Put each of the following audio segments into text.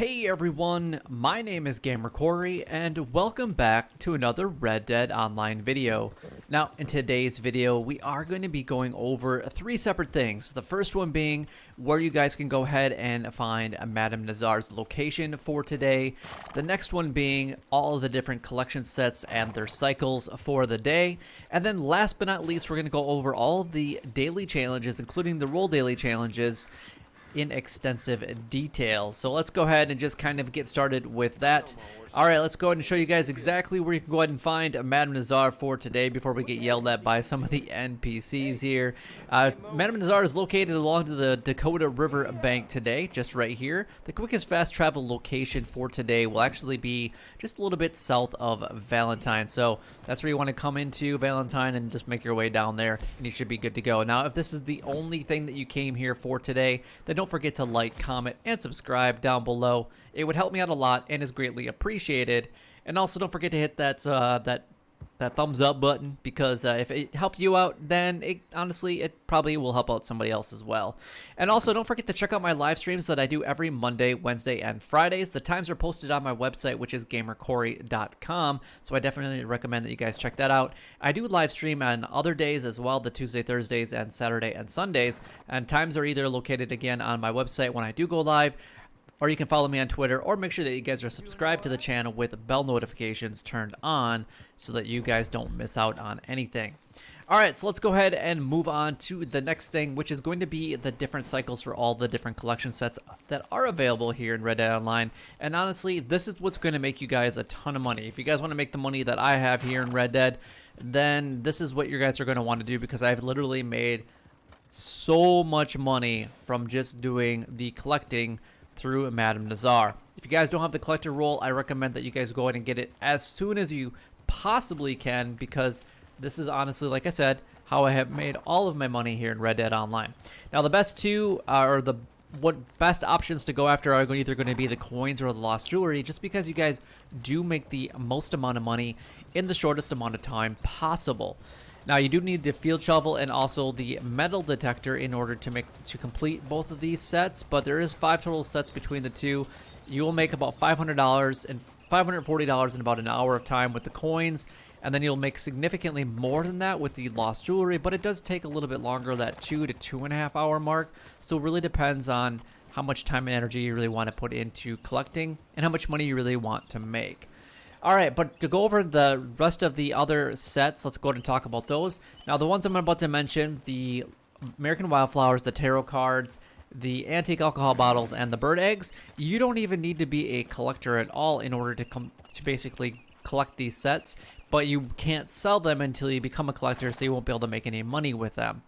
Hey everyone, my name is Gamer Corey and welcome back to another Red Dead Online video. Now in today's video we are going to be going over three separate things. The first one being where you guys can go ahead and find Madame Nazar's location for today. The next one being all of the different collection sets and their cycles for the day. And then last but not least we're going to go over all of the daily challenges, including the role daily challenges, in extensive detail. So let's go ahead and just kind of get started with that. Alright, let's go ahead and show you guys exactly where you can go ahead and find Madame Nazar for today before we get yelled at by some of the NPCs here. Madame Nazar is located along the Dakota River bank today, just right here. The quickest fast travel location for today will actually be just a little bit south of Valentine. So that's where you want to come into Valentine and just make your way down there and you should be good to go. Now if this is the only thing that you came here for today, then don't forget to like, comment, and subscribe down below. It would help me out a lot and is greatly appreciated. And also don't forget to hit that thumbs up button, because if it helps you out, then it probably will help out somebody else as well. And also don't forget to check out my live streams that I do every Monday, Wednesday, and Fridays. The times are posted on my website, which is gamercorey.com, so I definitely recommend that you guys check that out. I do live stream on other days as well, the Tuesday, Thursdays, and Saturday and Sundays, and times are either located again on my website when I do go live, or you can follow me on Twitter, or make sure that you guys are subscribed to the channel with bell notifications turned on so that you guys don't miss out on anything. Alright, so let's go ahead and move on to the next thing, which is going to be the different cycles for all the different collection sets that are available here in Red Dead Online. And honestly, this is what's going to make you guys a ton of money. If you guys want to make the money that I have here in Red Dead, then this is what you guys are going to want to do, because I've literally made so much money from just doing the collecting through Madame Nazar. If you guys don't have the collector role, I recommend that you guys go ahead and get it as soon as you possibly can, because this is honestly, like I said, how I have made all of my money here in Red Dead Online. Now the best two are best options to go after are either going to be the coins or the lost jewelry, just because you guys do make the most amount of money in the shortest amount of time possible. Now you do need the field shovel and also the metal detector in order to complete both of these sets, but there is 5 total sets between the two. You will make about $500 and $540 in about an hour of time with the coins, and then you'll make significantly more than that with the lost jewelry, but it does take a little bit longer, that 2 to 2.5 hour mark. So it really depends on how much time and energy you really want to put into collecting and how much money you really want to make. Alright, but to go over the rest of the other sets, let's go ahead and talk about those. Now, the ones I'm about to mention, the American Wildflowers, the tarot cards, the antique alcohol bottles, and the bird eggs, you don't even need to be a collector at all in order to basically collect these sets, but you can't sell them until you become a collector, so you won't be able to make any money with them.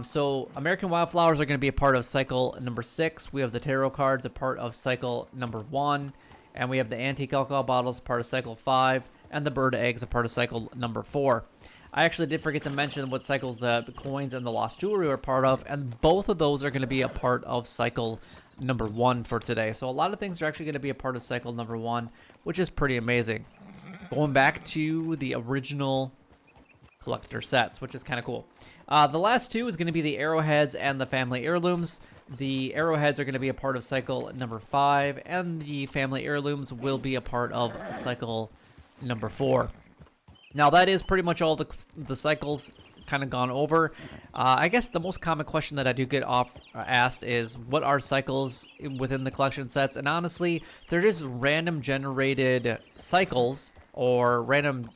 So American Wildflowers are going to be a part of cycle number 6. We have the tarot cards a part of cycle number 1. And we have the antique alcohol bottles, part of cycle 5, and the bird eggs, a part of cycle number 4. I actually did forget to mention what cycles the coins and the lost jewelry were part of, and both of those are going to be a part of cycle number 1 for today. So a lot of things are actually going to be a part of cycle number 1, which is pretty amazing. Going back to the original collector sets, which is kind of cool. The last two is going to be the arrowheads and the family heirlooms. The arrowheads are going to be a part of cycle number 5, and the family heirlooms will be a part of cycle number 4. Now that is pretty much all the cycles kind of gone over. I guess the most common question that I do get asked is, what are cycles within the collection sets? And honestly, they're just random generated cycles or random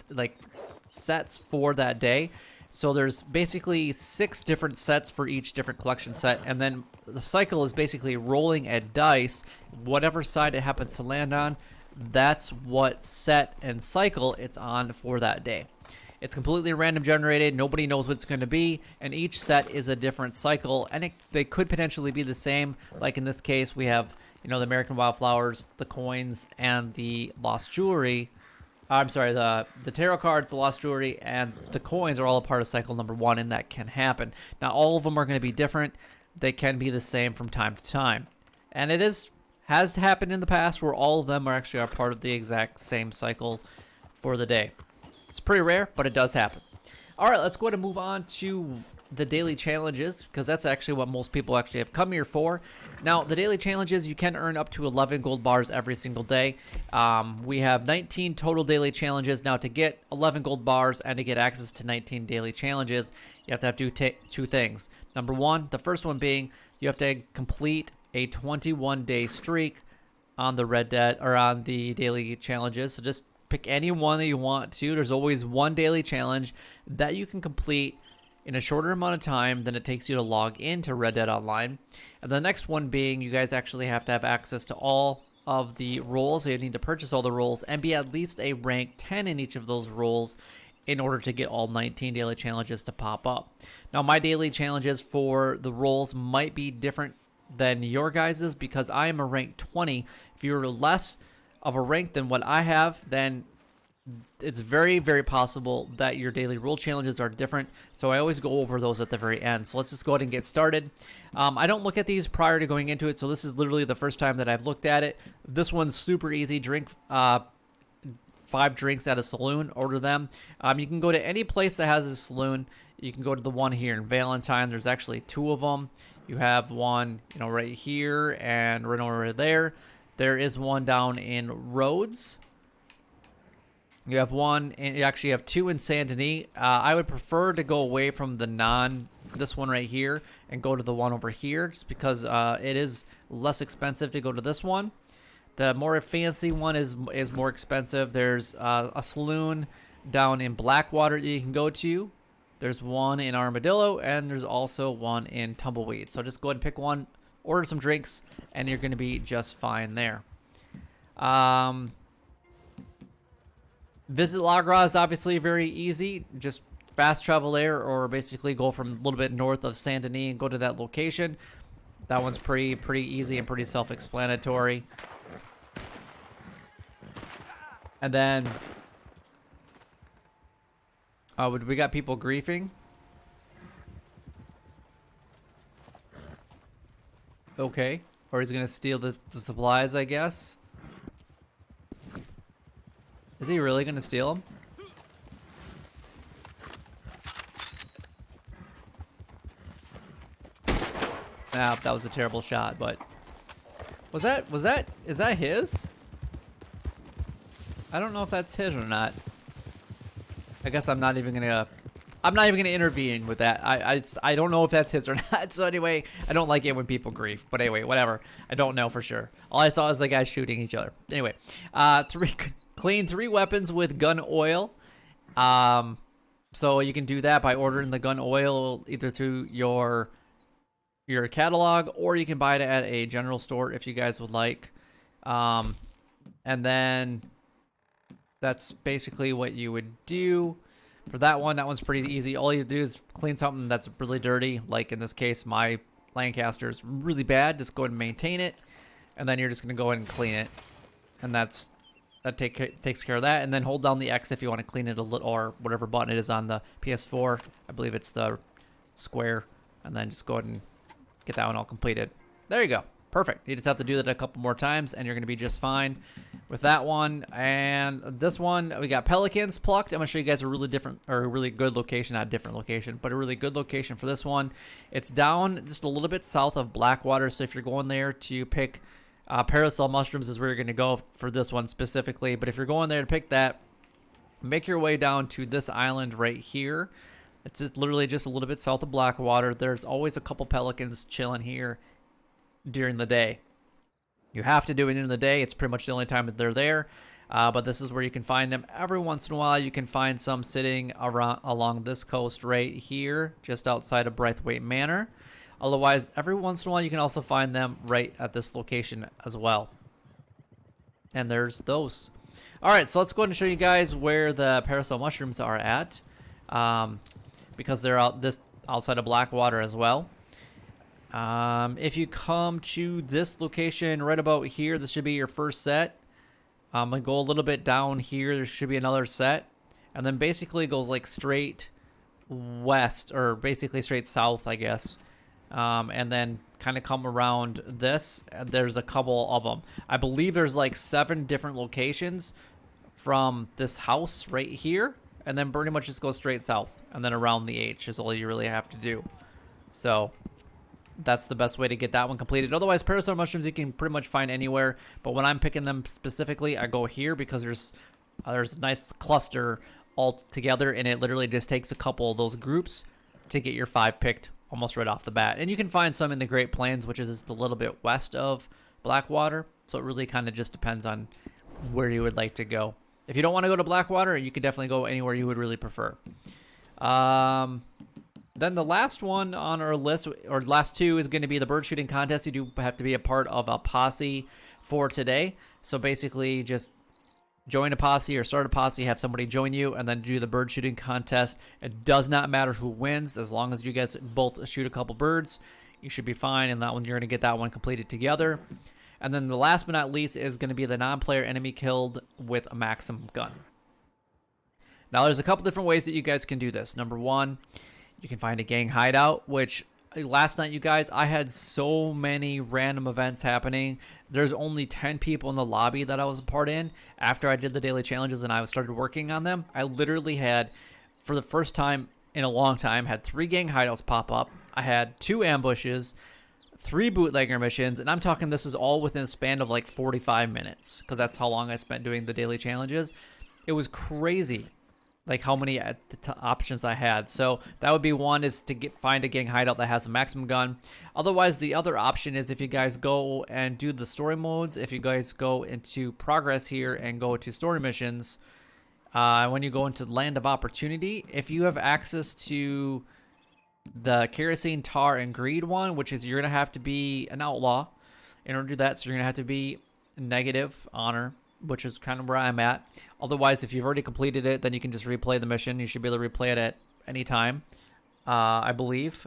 sets for that day. So there's basically 6 different sets for each different collection set, and then the cycle is basically rolling a dice. Whatever side it happens to land on, that's what set and cycle it's on for that day. It's completely random generated. Nobody knows what it's going to be, and each set is a different cycle, and they could potentially be the same. Like in this case, we have the American Wildflowers, the coins, and the lost jewelry. I'm sorry, the tarot cards, the lost jewelry, and the coins are all a part of cycle number 1, and that can happen. Now, all of them are going to be different. They can be the same from time to time. And it has happened in the past where all of them are actually a part of the exact same cycle for the day. It's pretty rare, but it does happen. All right, let's go ahead and move on to the daily challenges, because that's actually what most people actually have come here for. Now, the daily challenges, you can earn up to 11 gold bars every single day. We have 19 total daily challenges. Now, to get 11 gold bars and to get access to 19 daily challenges, you have to have two things. Number one, the first one being you have to complete a 21-day streak on the Red Dead, or on the daily challenges. So just pick any one that you want to. There's always one daily challenge that you can complete in a shorter amount of time than it takes you to log into Red Dead Online. And the next one being, you guys actually have to have access to all of the roles. So you need to purchase all the roles and be at least a rank 10 in each of those roles in order to get all 19 daily challenges to pop up. Now, my daily challenges for the roles might be different than your guys's, because I am a rank 20. If you're less of a rank than what I have, then it's very, very possible that your daily role challenges are different. So I always go over those at the very end. So let's just go ahead and get started. I don't look at these prior to going into it, so this is literally the first time that I've looked at it. This one's super easy. Drink 5 drinks at a saloon, order them. You can go to any place that has a saloon. You can go to the one here in Valentine. There's actually 2 of them. You have one, right here and right over there. There is one down in Rhodes. You have one, and you actually have 2 in Saint Denis. I would prefer to go away from this one right here and go to the one over here, just because it is less expensive to go to this one. The more fancy one is more expensive. There's a saloon down in Blackwater that you can go to. There's one in Armadillo, and there's also one in Tumbleweed. So just go ahead and pick one, order some drinks, and you're going to be just fine there. Visit La Gras is obviously very easy. Just fast travel there, or basically go from a little bit north of Saint Denis and go to that location. That one's pretty easy and pretty self-explanatory. And then, we got people griefing. Okay, or he's gonna steal the supplies, I guess. Is he really gonna steal them? Nah, that was a terrible shot, but is that his? I don't know if that's his or not. I guess I'm not even gonna intervene with that. I don't know if that's his or not. So anyway, I don't like it when people grief. But anyway, whatever. I don't know for sure. All I saw is the guys shooting each other. Anyway, clean 3 weapons with gun oil. So you can do that by ordering the gun oil either through your catalog, or you can buy it at a general store if you guys would like. And then that's basically what you would do for that one. That one's pretty easy. All you do is clean something that's really dirty. Like in this case, my Lancaster is really bad. Just go ahead and maintain it, and then you're just gonna go ahead and clean it, and that takes care of that. And then hold down the X if you want to clean it a little, or whatever button it is on the PS4. I believe it's the square, and then just go ahead and get that one all completed. There you go. Perfect. You just have to do that a couple more times, and you're going to be just fine with that one. And this one, we got pelicans plucked. I'm going to show you guys a really good location. Not a different location, but a really good location for this one. It's down just a little bit south of Blackwater. So if you're going there to pick parasol mushrooms is where you're going to go for this one specifically. But if you're going there to pick that, make your way down to this island right here. It's literally just a little bit south of Blackwater. There's always a couple pelicans chilling here during the day. You have to do it in the day. It's pretty much the only time that they're there. But this is where you can find them. Every once in a while, you can find some sitting along this coast right here, just outside of Braithwaite Manor. Otherwise, every once in a while, you can also find them right at this location as well. And there's those. All right, so let's go ahead and show you guys where the parasol mushrooms are at, because they're outside of Blackwater as well. If you come to this location right about here, this should be your first set. I'm gonna go a little bit down here. There should be another set, and then basically goes like straight west, or basically straight south, I guess. And then kind of come around this, and there's a couple of them. I believe there's like 7 different locations from this house right here. and then pretty much just go straight south, and then around the H is all you really have to do. So that's the best way to get that one completed. Otherwise, parasite mushrooms you can pretty much find anywhere, but when I'm picking them specifically, I go here because there's a nice cluster all together, and it literally just takes a couple of those groups to get your 5 picked almost right off the bat. And you can find some in the Great Plains, which is just a little bit west of Blackwater, so it really kind of just depends on where you would like to go. If you don't want to go to Blackwater, you could definitely go anywhere you would really prefer. Then the last one on our list, or last two, is going to be the bird shooting contest. You do have to be a part of a posse for today. So basically just join a posse or start a posse, have somebody join you, and then do the bird shooting contest. It does not matter who wins, as long as you guys both shoot a couple birds, you should be fine, and that one you're going to get that one completed together. And then the last but not least is going to be the non-player enemy killed with a maximum gun. Now there's a couple different ways that you guys can do this. Number one, you can find a gang hideout, which last night, you guys, I had so many random events happening. There's only 10 people in the lobby that I was a part in. After I did the daily challenges and I started working on them, I literally had, for the first time in a long time, had 3 gang hideouts pop up. I had 2 ambushes, 3 bootlegger missions, and I'm talking this is all within a span of like 45 minutes, because that's how long I spent doing the daily challenges. It was crazy, like how many options I had. So that would be one, is to find a gang hideout that has a maximum gun. Otherwise, the other option is if you guys go and do the story modes, if you guys go into progress here and go to story missions, when you go into Land of Opportunity, if you have access to the kerosene, tar, and greed one, which is you're going to have to be an outlaw in order to do that. So you're going to have to be negative honor, which is kind of where I'm at. Otherwise, if you've already completed it, then you can just replay the mission. You should be able to replay it at any time, I believe.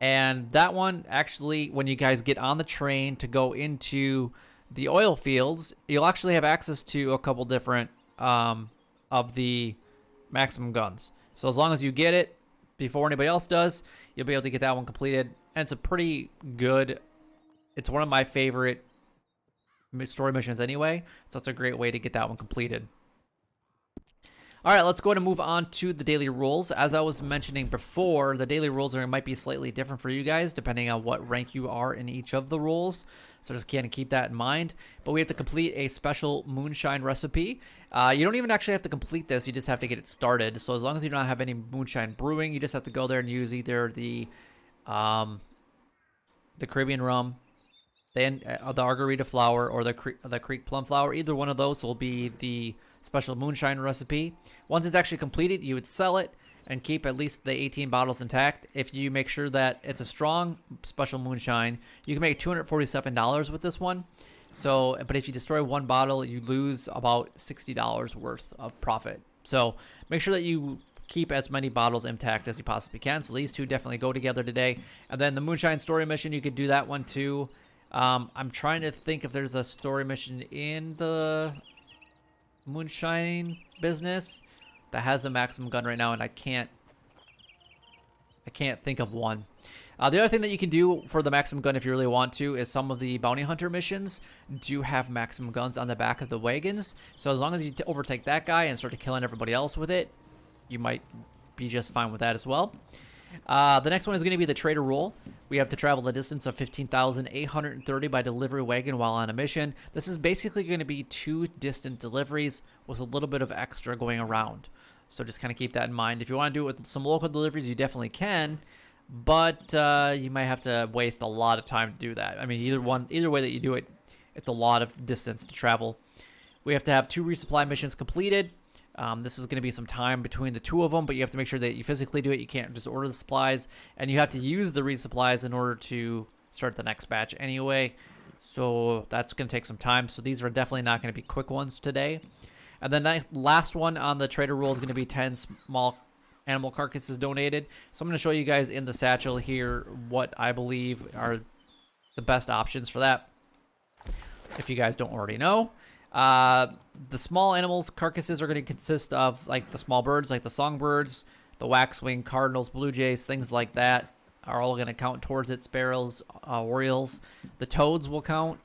And that one, actually, when you guys get on the train to go into the oil fields, you'll actually have access to a couple different of the maximum guns. So as long as you get it before anybody else does, you'll be able to get that one completed. And it's a pretty good, it's one of my favorite story missions anyway, so it's a great way to get that one completed. All right, let's go ahead and move on to the daily rules. As I was mentioning before, the daily rules might be slightly different for you guys depending on what rank you are in each of the rules, so just kind of keep that in mind. But we have to complete a special moonshine recipe. You don't even actually have to complete this, you just have to get it started. So as long as you don't have any moonshine brewing, you just have to go there and use either the Caribbean rum, the Argarita flour, or the Creek plum flour. Either one of those will be the special moonshine recipe. Once it's actually completed, you would sell it and keep at least the 18 bottles intact. If you make sure that it's a strong special moonshine, you can make $247 with this one. So, but if you destroy one bottle, you lose about $60 worth of profit. So make sure that you keep as many bottles intact as you possibly can. So these two definitely go together today. And then the moonshine story mission, you could do that one too. I'm trying to think if there's a story mission in the moonshine business that has a maximum gun right now, and I can't think of one. The other thing that you can do for the maximum gun, if you really want to, is some of the bounty hunter missions do have maximum guns on the back of the wagons. So as long as you overtake that guy and start killing everybody else with it, you might be just fine with that as well. The next one is going to be the trader rule. We have to travel the distance of 15,830 by delivery wagon while on a mission. This is basically going to be 2 distant deliveries with a little bit of extra going around. So just kind of keep that in mind. If you want to do it with some local deliveries, you definitely can, but you might have to waste a lot of time to do that. I mean, either way that you do it, it's a lot of distance to travel. We have to have 2 resupply missions completed. This is going to be some time between the 2 of them, but you have to make sure that you physically do it. You can't just order the supplies, and you have to use the resupplies in order to start the next batch anyway. So that's going to take some time. So these are definitely not going to be quick ones today. And then the last one on the trader rule is going to be 10 small animal carcasses donated. So I'm going to show you guys in the satchel here what I believe are the best options for that, if you guys don't already know. The small animals carcasses are going to consist of like the small birds, like the songbirds, the waxwing, cardinals, blue jays, things like that are all going to count towards it. Sparrows, orioles, the toads will count,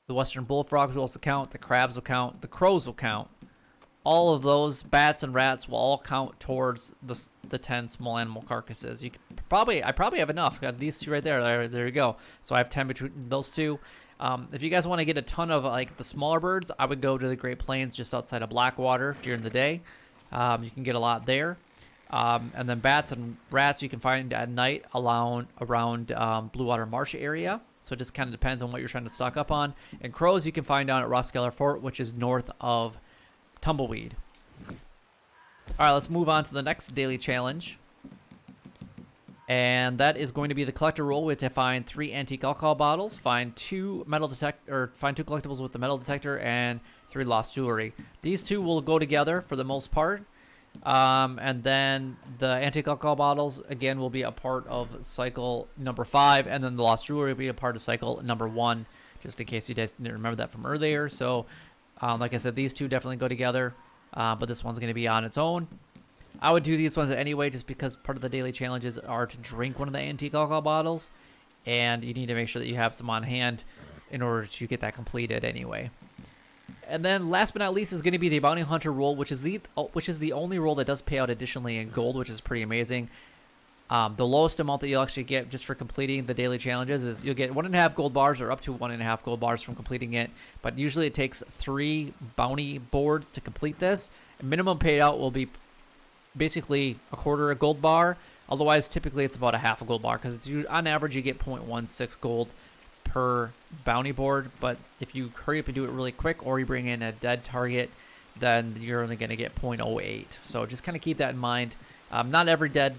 the western bullfrogs will also count, the crabs will count, the crows will count, all of those bats and rats will all count towards the 10 small animal carcasses. You could I probably have enough. Got these two right there. There you go. So I have 10 between those two. If you guys want to get a ton of like the smaller birds, I would go to the Great Plains just outside of Blackwater during the day. You can get a lot there. And then bats and rats you can find at night around Blue Water Marsh area. So it just kind of depends on what you're trying to stock up on. And crows you can find down at Rosskeller Fort, which is north of Tumbleweed. All right, let's move on to the next daily challenge. And that is going to be the collector role. We have to find 3 antique alcohol bottles, find 2 collectibles with the metal detector, and 3 lost jewelry. These 2 will go together for the most part. And then the antique alcohol bottles again will be a part of cycle number 5, and then the lost jewelry will be a part of cycle number 1, just in case you guys didn't remember that from earlier. So like I said, these 2 definitely go together, but this one's going to be on its own. I would do these ones anyway, just because part of the daily challenges are to drink one of the antique alcohol bottles, and you need to make sure that you have some on hand in order to get that completed anyway. And then last but not least is going to be the bounty hunter role, which is the only role that does pay out additionally in gold, which is pretty amazing. The lowest amount that you'll actually get just for completing the daily challenges is you'll get 1.5 gold bars, or up to 1.5 gold bars from completing it. But usually it takes 3 bounty boards to complete this. And minimum payout will be basically a quarter a gold bar. Otherwise, typically it's about a half a gold bar, because on average you get 0.16 gold per bounty board. But if you hurry up and do it really quick, or you bring in a dead target, then you're only going to get 0.08. So just kind of keep that in mind. Not every dead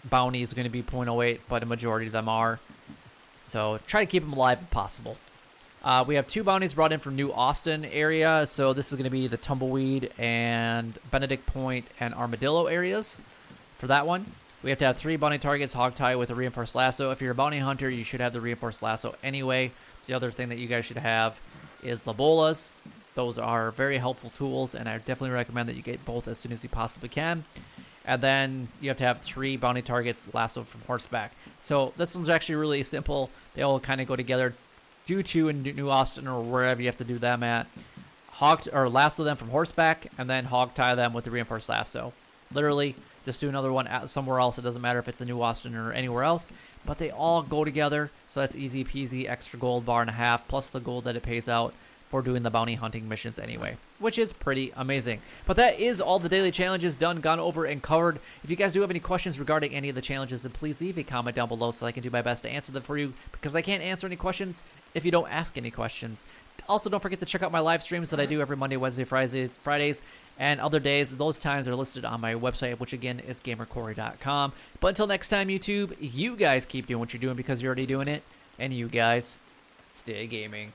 bounty is going to be 0.08, but a majority of them are. So try to keep them alive if possible. We have 2 bounties brought in from New Austin area. So this is going to be the Tumbleweed and Benedict Point and Armadillo areas for that one. We have to have 3 bounty targets hogtie with a reinforced lasso. If you're a bounty hunter, you should have the reinforced lasso anyway. The other thing that you guys should have is the bolas. Those are very helpful tools, and I definitely recommend that you get both as soon as you possibly can. And then you have to have 3 bounty targets lassoed from horseback. So this one's actually really simple. They all kind of go together. Do 2 in New Austin or wherever you have to do them at. Lasso them from horseback, and then hog tie them with the reinforced lasso. Literally, just do another one somewhere else. It doesn't matter if it's in New Austin or anywhere else, but they all go together. So that's easy peasy, extra gold bar and a half, plus the gold that it pays out for doing the bounty hunting missions anyway, which is pretty amazing. But that is all the daily challenges done, gone over, and covered. If you guys do have any questions regarding any of the challenges, then please leave a comment down below so I can do my best to answer them for you, because I can't answer any questions if you don't ask any questions. Also, don't forget to check out my live streams that I do every Monday, Wednesday, Fridays, and other days. Those times are listed on my website, which again is gamercorey.com. But until next time, YouTube, you guys keep doing what you're doing, because you're already doing it, and you guys stay gaming.